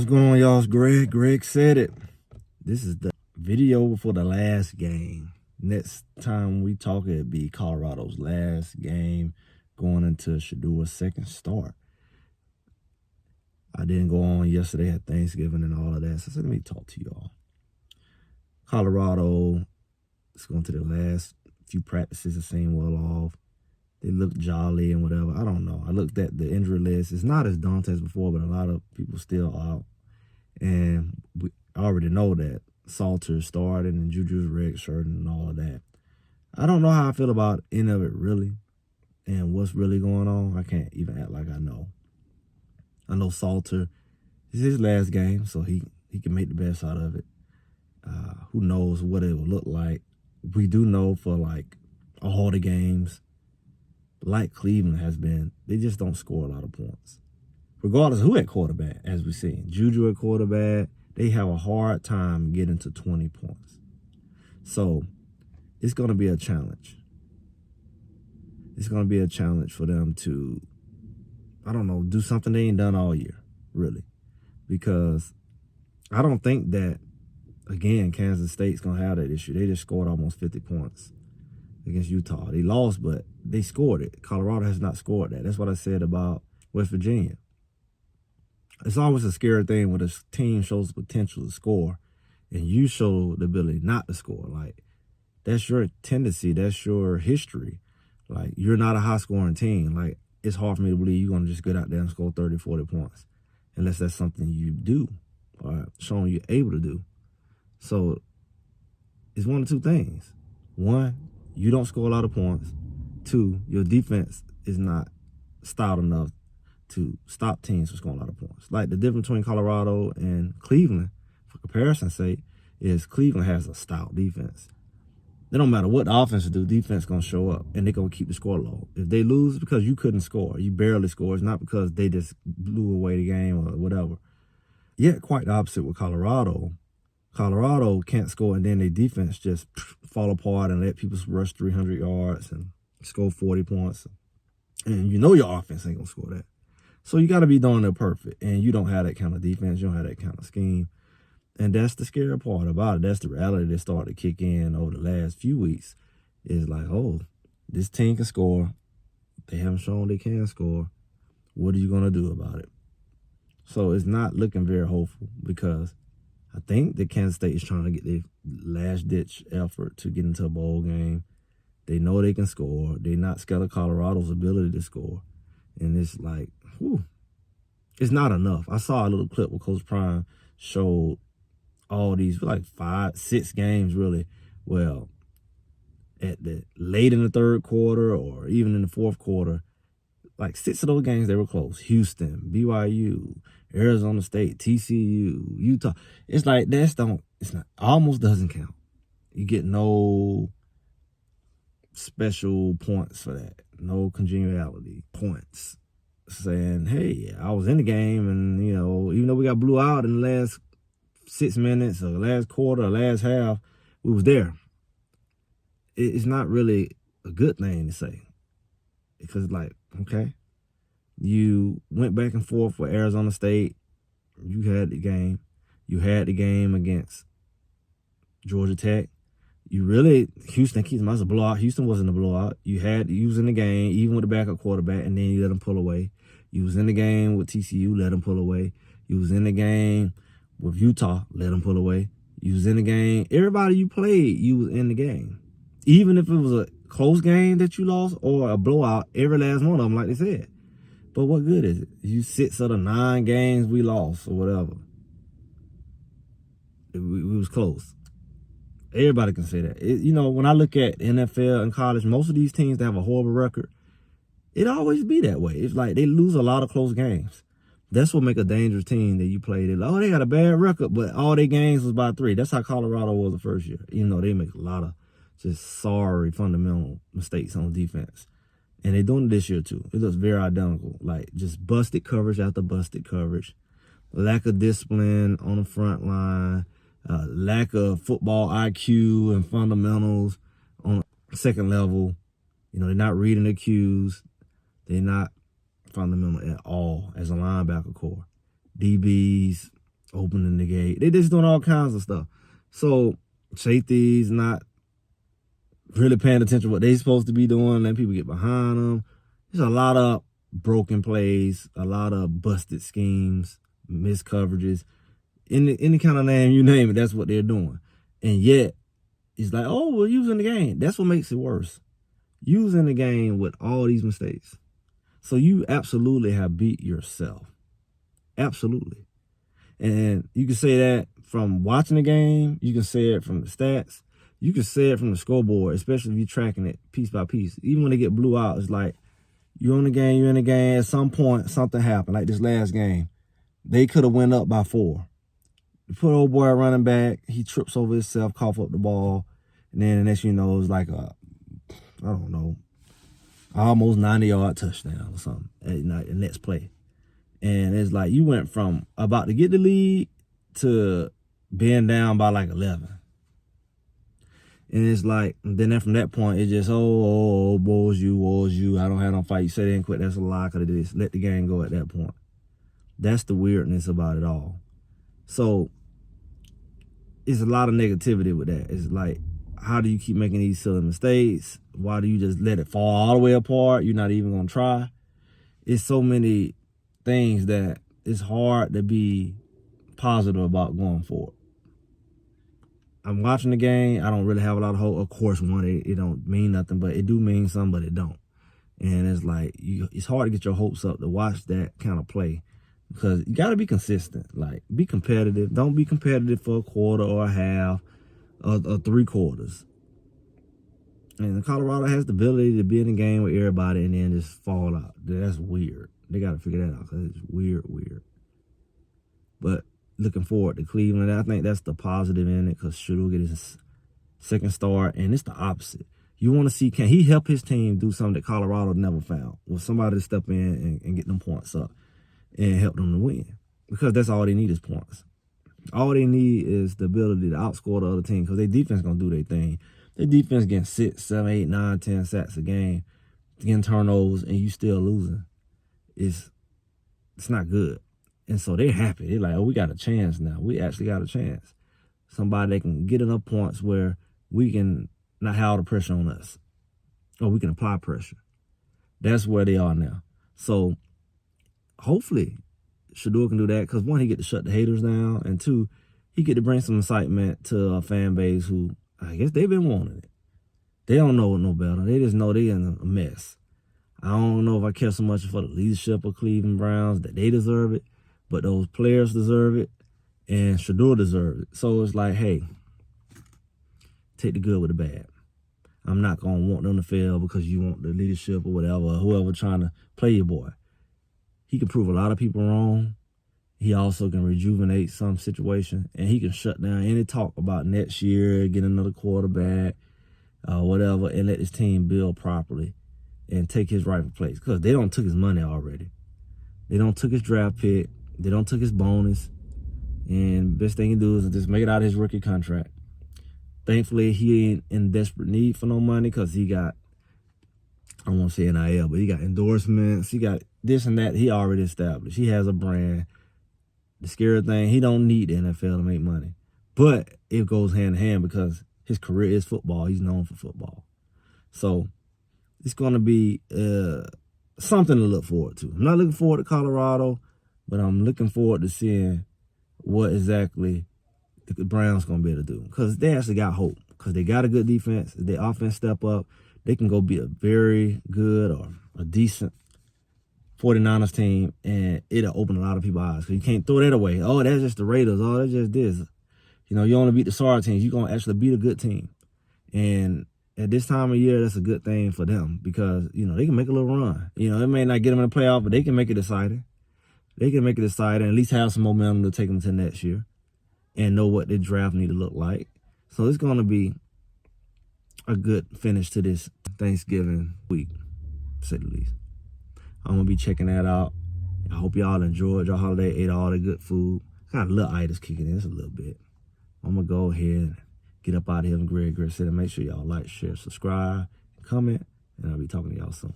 What's going on, y'all? It's Greg. Greg said it. This is the video for the last game. Next time we talk, it'll be Colorado's last game going into Shadua's second start. I didn't go on yesterday, had Thanksgiving and all of that. So let me talk to y'all. Colorado is going to the last few practices. It seemed well off. They look jolly and whatever. I don't know. I looked at the injury list. It's not as daunting as before, but a lot of people still out. And we already know that Salter started and Juju's redshirt and all of that. I don't know how I feel about any of it really and what's really going on. I can't even act like I know. I know Salter is his last game, so he can make the best out of it. Who knows what it will look like. We do know for like all the games, like Cleveland has been, they just don't score a lot of points. Regardless of who at quarterback, as we've seen. Juju at quarterback, they have a hard time getting to 20 points. So it's going to be a challenge. It's going to be a challenge for them to, I don't know, do something they ain't done all year, really. Because I don't think that, again, Kansas State's going to have that issue. They just scored almost 50 points against Utah. They lost, but they scored it. Colorado has not scored that. That's what I said about West Virginia. It's always a scary thing when a team shows the potential to score and you show the ability not to score. Like, that's your tendency. That's your history. Like, you're not a high-scoring team. Like, it's hard for me to believe you're going to just get out there and score 30, 40 points unless that's something you do or showing you're able to do. So it's one of two things. One, you don't score a lot of points. Two, your defense is not stout enough to stop teams from scoring a lot of points. Like the difference between Colorado and Cleveland, for comparison's sake, is Cleveland has a stout defense. It don't matter what the offense do, defense going to show up, and they're going to keep the score low. If they lose, it's because you couldn't score. You barely scored. It's not because they just blew away the game or whatever. Yet, quite the opposite with Colorado. Colorado can't score, and then their defense just fall apart and let people rush 300 yards and score 40 points. And you know your offense ain't going to score that. So you got to be darn near perfect, and you don't have that kind of defense. You don't have that kind of scheme. And that's the scary part about it. That's the reality that started to kick in over the last few weeks. Is like, oh, this team can score. They haven't shown they can score. What are you going to do about it? So it's not looking very hopeful because I think that Kansas State is trying to get their last-ditch effort to get into a bowl game. They know they can score. They're not scared of Colorado's ability to score. And it's like, whew, it's not enough. I saw a little clip where Coach Prime showed all these, like 5, 6 games really, well, at the late in the third quarter or even in the fourth quarter, like 6 of those games, they were close. Houston, BYU, Arizona State, TCU, Utah. It's like, it's not, almost doesn't count. You get no special points for that. No congeniality points. Saying, hey, I was in the game and, you know, even though we got blew out in the last 6 minutes or last quarter or last half, we was there. It's not really a good thing to say. Because, like, okay, you went back and forth with Arizona State. You had the game. You had the game against Georgia Tech. You really, Houston was a blowout. Houston wasn't a blowout. You was in the game, even with the backup quarterback, and then you let them pull away. You was in the game with TCU, let them pull away. You was in the game with Utah, let them pull away. You was in the game. Everybody you played, you was in the game. Even if it was a close game that you lost or a blowout, every last one of them, like they said. But what good is it? You 6 of the 9 games we lost or whatever. We was close. Everybody can say that. You know, when I look at NFL and college, most of these teams that have a horrible record, it always be that way. It's like they lose a lot of close games. That's what make a dangerous team that you play. They're like, oh, they got a bad record, but all their games was by 3. That's how Colorado was the first year. You know, they make a lot of just sorry fundamental mistakes on defense. And they're doing it this year, too. It looks very identical. Like, just busted coverage after busted coverage. Lack of discipline on the front line. Lack of football IQ and fundamentals on the second level. You know, they're not reading the cues. They're not fundamental at all as a linebacker core. DBs, opening the gate. They just doing all kinds of stuff. So safeties not really paying attention to what they supposed to be doing, letting people get behind them. There's a lot of broken plays, a lot of busted schemes, missed coverages. Any kind of name you name it, that's what they're doing. And yet, it's like, oh, we're using the game. That's what makes it worse. Using the game with all these mistakes. So you absolutely have beat yourself. Absolutely. And you can say that from watching the game. You can say it from the stats. You can say it from the scoreboard, especially if you're tracking it piece by piece. Even when they get blew out, it's like, you're in the game. At some point, something happened. Like this last game, they could have went up by 4. You put old boy running back. He trips over himself, cough up the ball. And then the next you know, it's like a, I don't know, almost 90-yard touchdown or something at the next play. And it's like you went from about to get the lead to being down by like 11. And it's like, then from that point, it's just, oh, woes you. I don't have no fight. You say they didn't quit. That's a lie. Could have just let the game go at that point. That's the weirdness about it all. So it's a lot of negativity with that. It's like, how do you keep making these silly mistakes? Why do you just let it fall all the way apart? You're not even going to try. It's so many things that it's hard to be positive about going forward. I'm watching the game. I don't really have a lot of hope. Of course, it don't mean nothing, but it do mean something, but it don't. And it's like, it's hard to get your hopes up to watch that kind of play because you got to be consistent. Like, be competitive. Don't be competitive for a quarter or a half or 3 quarters. And Colorado has the ability to be in the game with everybody and then just fall out. That's weird. They got to figure that out because it's weird. But looking forward to Cleveland. I think that's the positive in it because Shedeur get his second start, and it's the opposite. You want to see, can he help his team do something that Colorado never found? With somebody to step in and get them points up and help them to win. Because that's all they need is points. All they need is the ability to outscore the other team because their defense going to do their thing. Their defense getting 6, 7, 8, 9, 10 sacks a game, getting turnovers, and you still losing. It's not good. And so they're happy. They're like, oh, we got a chance now. We actually got a chance. Somebody that can get enough points where we can not have all the pressure on us. Or we can apply pressure. That's where they are now. So hopefully Shedeur can do that because, 1, he get to shut the haters down. And 2, he get to bring some excitement to a fan base who, I guess they've been wanting it. They don't know no better. They just know they're in a mess. I don't know if I care so much for the leadership of Cleveland Browns that they deserve it. But those players deserve it, and Shedeur deserves it. So it's like, hey, take the good with the bad. I'm not going to want them to fail because you want the leadership or whatever, or whoever trying to play your boy. He can prove a lot of people wrong. He also can rejuvenate some situation, and he can shut down any talk about next year, get another quarterback, whatever, and let his team build properly and take his rightful place because they don't took his money already. They don't took his draft pick. They don't took his bonus, and best thing he do is just make it out of his rookie contract. Thankfully, he ain't in desperate need for no money because he got, I don't want to say NIL, but he got endorsements. He got this and that. He already established. He has a brand. The scary thing, he don't need the NFL to make money, but it goes hand in hand because his career is football. He's known for football, so it's going to be something to look forward to. I'm not looking forward to Colorado. But I'm looking forward to seeing what exactly the Browns going to be able to do. Because they actually got hope. Because they got a good defense. If their offense step up, they can go be a very good or a decent 49ers team. And it'll open a lot of people's eyes. Because you can't throw that away. Oh, that's just the Raiders. Oh, that's just this. You know, you only beat the sorry teams. You're going to actually beat a good team. And at this time of year, that's a good thing for them. Because, you know, they can make a little run. You know, it may not get them in the playoff, but they can make it exciting. They can make it exciting, at least have some momentum to take them to next year and know what their draft need to look like. So it's going to be a good finish to this Thanksgiving week, to say the least. I'm going to be checking that out. I hope y'all enjoyed your holiday, ate all the good food. Got a little itis kicking in, just a little bit. I'm going to go ahead and get up out of here in Greg City. Make sure y'all like, share, subscribe, comment, and I'll be talking to y'all soon.